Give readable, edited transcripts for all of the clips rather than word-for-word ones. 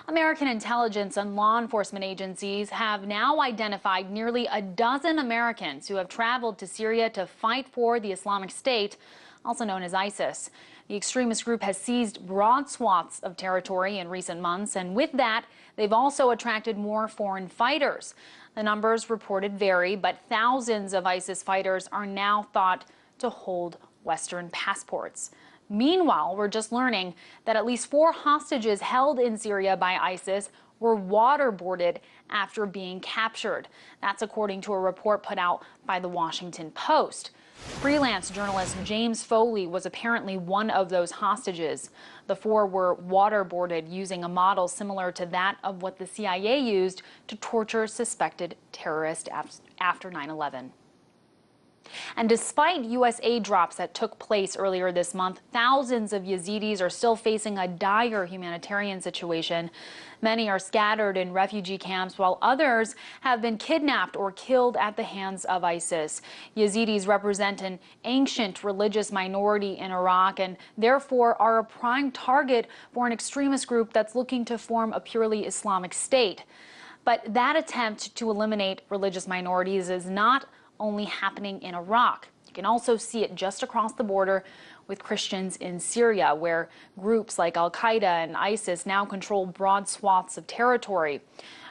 American intelligence and law enforcement agencies have now identified nearly a dozen Americans who have traveled to Syria to fight for the Islamic State, also known as ISIS. The extremist group has seized broad swaths of territory in recent months, and with that, they've also attracted more foreign fighters. The numbers reported vary, but thousands of ISIS fighters are now thought to hold Western passports. Meanwhile, we're just learning that at least 4 hostages held in Syria by ISIS were waterboarded after being captured. That's according to a report put out by the Washington Post. Freelance journalist James Foley was apparently one of those hostages. The 4 were waterboarded using a model similar to that of what the CIA used to torture suspected terrorists after 9/11. And despite U.S. aid drops that took place earlier this month, thousands of Yazidis are still facing a dire humanitarian situation. Many are scattered in refugee camps, while others have been kidnapped or killed at the hands of ISIS. Yazidis represent an ancient religious minority in Iraq and therefore are a prime target for an extremist group that's looking to form a purely Islamic State. But that attempt to eliminate religious minorities is not only happening in Iraq. You can also see it just across the border with Christians in Syria, where groups like al-Qaeda and ISIS now control broad swaths of territory.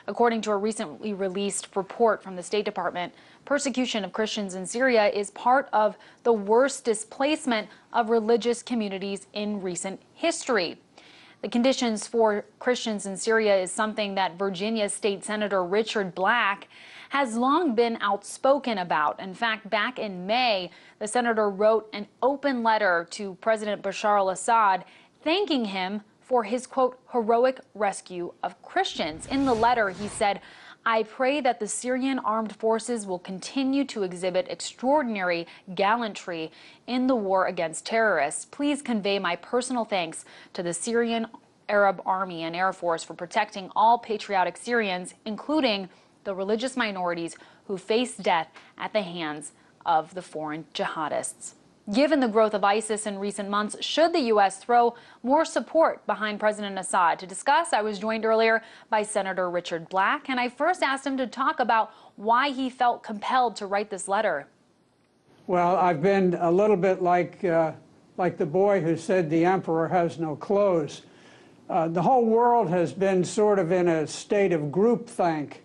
According to a recently released report from the State Department, persecution of Christians in Syria is part of the worst displacement of religious communities in recent history. The conditions for Christians in Syria is something that Virginia State Senator Richard Black has long been outspoken about. In fact, back in May, the senator wrote an open letter to President Bashar al-Assad thanking him for his, quote, heroic rescue of Christians. In the letter, he said, "I pray that the Syrian armed forces will continue to exhibit extraordinary gallantry in the war against terrorists. Please convey my personal thanks to the Syrian Arab Army and Air Force for protecting all patriotic Syrians, including the religious minorities who face death at the hands of the foreign jihadists." Given the growth of ISIS in recent months, should the U.S. throw more support behind President Assad? To discuss, I was joined earlier by Senator Richard Black, and I first asked him to talk about why he felt compelled to write this letter. Well, I've been a little bit like the boy who said the emperor has no clothes. The whole world has been sort of in a state of groupthink,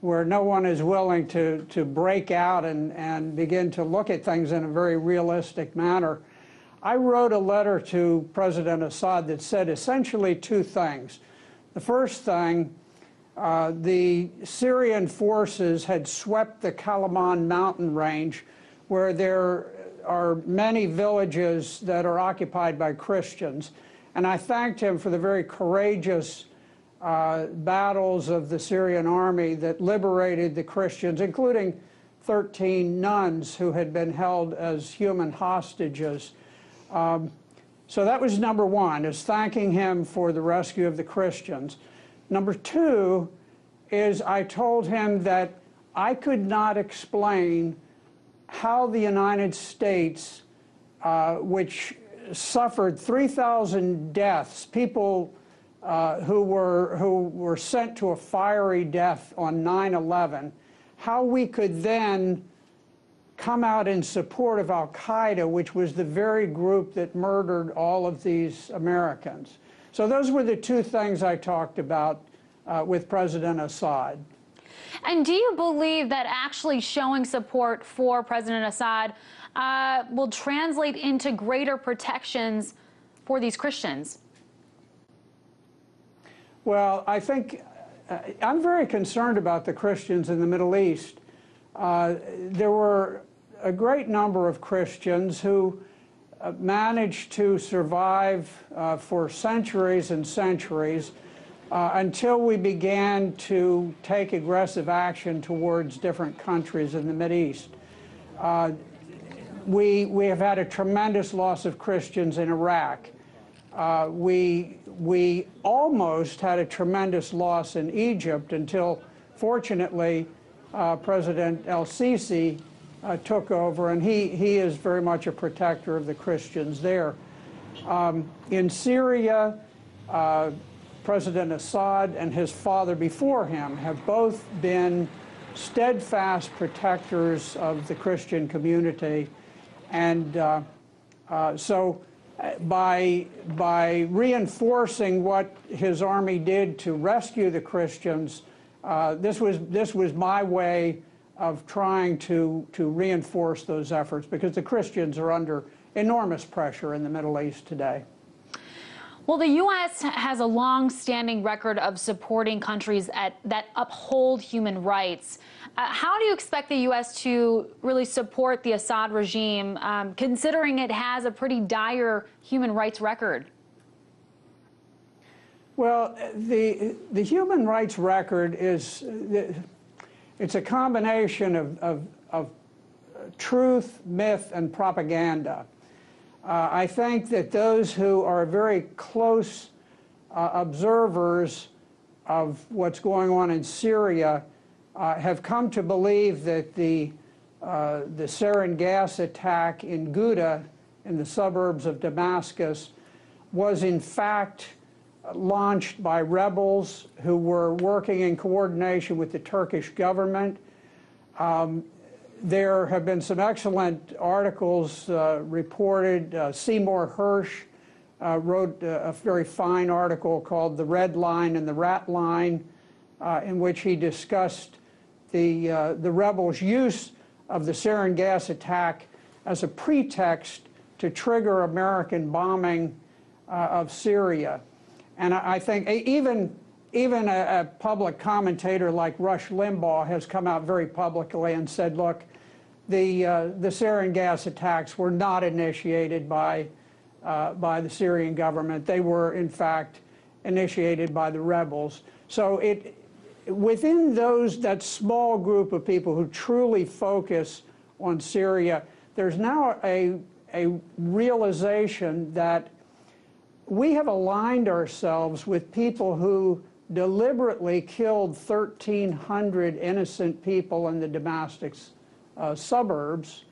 where no one is willing to break out and begin to look at things in a very realistic manner. I wrote a letter to President Assad that said essentially 2 things. The first thing, the Syrian forces had swept the Kalaman mountain range, where there are many villages that are occupied by Christians. And I thanked him for the very courageous battles of the Syrian army that liberated the Christians, including 13 nuns who had been held as human hostages. So that was number 1, is thanking him for the rescue of the Christians. Number 2 is I told him that I could not explain how the United States, which suffered 3,000 deaths, people who were sent to a fiery death on 9/11, how we could then come out in support of al-Qaeda, which was the very group that murdered all of these Americans. So those were the 2 things I talked about with President Assad. And do you believe that actually showing support for President Assad will translate into greater protections for these Christians? Well, I think I'm very concerned about the Christians in the Middle East. There were a great number of Christians who managed to survive for centuries and centuries until we began to take aggressive action towards different countries in the Mideast. We have had a tremendous loss of Christians in Iraq. We almost had a tremendous loss in Egypt until, fortunately, President al-Sisi took over, and he is very much a protector of the Christians there. In Syria, President Assad and his father before him have both been steadfast protectors of the Christian community. And so by reinforcing what his army did to rescue the Christians, this was my way of trying to reinforce those efforts, because the Christians are under enormous pressure in the Middle East today. Well, the U.S. has a long-standing record of supporting countries that uphold human rights. How do you expect the U.S. to really support the Assad regime, considering it has a pretty dire human rights record? Well, the human rights record is it's a combination of truth, myth, and propaganda. I think that those who are very close observers of what's going on in Syria have come to believe that the sarin gas attack in Ghouta, in the suburbs of Damascus, was in fact launched by rebels who were working in coordination with the Turkish government. There have been some excellent articles reported. Seymour Hersh wrote a very fine article called "The Red Line and the Rat Line," in which he discussed the rebels' use of the sarin gas attack as a pretext to trigger American bombing of Syria. And I think even a public commentator like Rush Limbaugh has come out very publicly and said, look, the sarin gas attacks were not initiated by the Syrian government. They were, in fact, initiated by the rebels. So within that small group of people who truly focus on Syria, there's now a realization that we have aligned ourselves with people who deliberately killed 1,300 innocent people in the Damascus suburbs,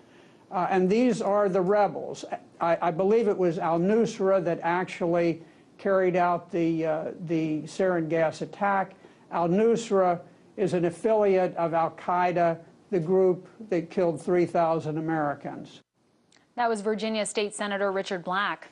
and these are the rebels. I believe it was al-Nusra that actually carried out the sarin gas attack. Al-Nusra is an affiliate of al-Qaeda, the group that killed 3,000 Americans. That was Virginia State Senator Richard Black.